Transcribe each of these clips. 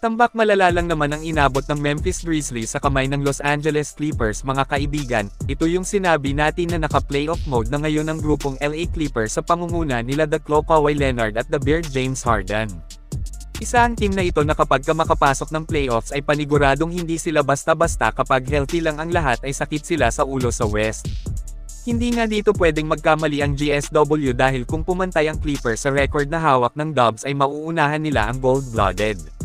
Tambak malala lang naman ang inabot ng Memphis Grizzlies sa kamay ng Los Angeles Clippers mga kaibigan, ito yung sinabi natin na naka-playoff mode na ngayon ang grupong LA Clippers sa pangunguna nila The Claw Kawhi Leonard at The Bear James Harden. Isa ang team na ito na kapag makapasok ng playoffs ay paniguradong hindi sila basta-basta kapag healthy lang ang lahat ay sakit sila sa ulo sa West. Hindi nga dito pwedeng magkamali ang GSW dahil kung pumantay ang Clippers sa record na hawak ng Dubs ay mauunahan nila ang gold-blooded.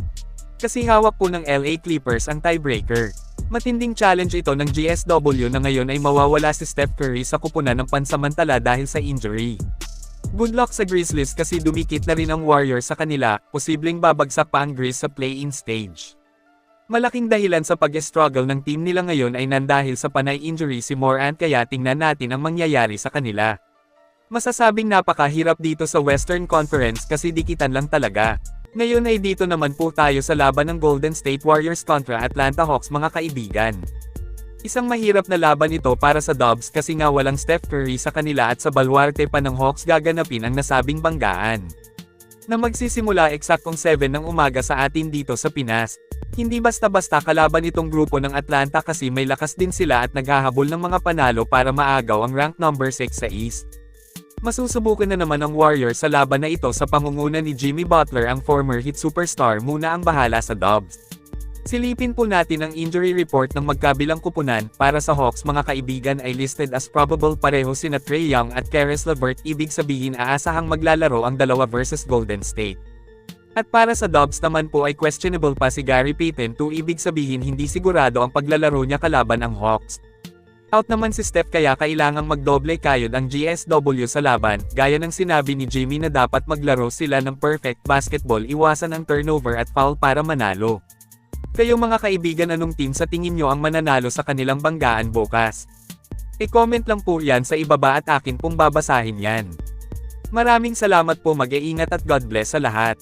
Kasi hawak po ng LA Clippers ang tiebreaker. Matinding challenge ito ng GSW na ngayon ay mawawala si Steph Curry sa kupunan ng pansamantala dahil sa injury. Good luck sa Grizzlies kasi dumikit na rin ang Warriors sa kanila, posibleng babagsak pa ang Grizz sa play-in stage. Malaking dahilan sa pag-struggle ng team nila ngayon ay nandahil sa panay injury si Morant kaya tingnan natin ang mangyayari sa kanila. Masasabing napakahirap dito sa Western Conference kasi dikitan lang talaga. Ngayon ay dito naman po tayo sa laban ng Golden State Warriors kontra Atlanta Hawks mga kaibigan. Isang mahirap na laban ito para sa Dubs kasi nga walang Steph Curry sa kanila at sa baluarte pa ng Hawks gaganapin ang nasabing banggaan. Na magsisimula eksaktong 7 ng umaga sa atin dito sa Pinas. Hindi basta-basta kalaban itong grupo ng Atlanta kasi may lakas din sila at naghahabol ng mga panalo para maagaw ang rank number 6 sa East. Masusubukan na naman ang Warriors sa laban na ito sa pangunguna ni Jimmy Butler ang former Heat superstar muna ang bahala sa Dubs. Silipin po natin ang injury report ng magkabilang kupunan para sa Hawks mga kaibigan ay listed as probable pareho sina Trae Young at Caris LeVert ibig sabihin aasahang maglalaro ang dalawa versus Golden State. At para sa Dubs naman po ay questionable pa si Gary Payton 2 ibig sabihin hindi sigurado ang paglalaro niya kalaban ang Hawks. Out naman si Steph kaya kailangang magdoble kayod ang GSW sa laban, gaya ng sinabi ni Jimmy na dapat maglaro sila ng perfect basketball iwasan ang turnover at foul para manalo. Kayo mga kaibigan anong team sa tingin nyo ang mananalo sa kanilang banggaan bukas? I-comment lang po yan sa ibaba at akin pong babasahin yan. Maraming salamat po mag-iingat at God bless sa lahat.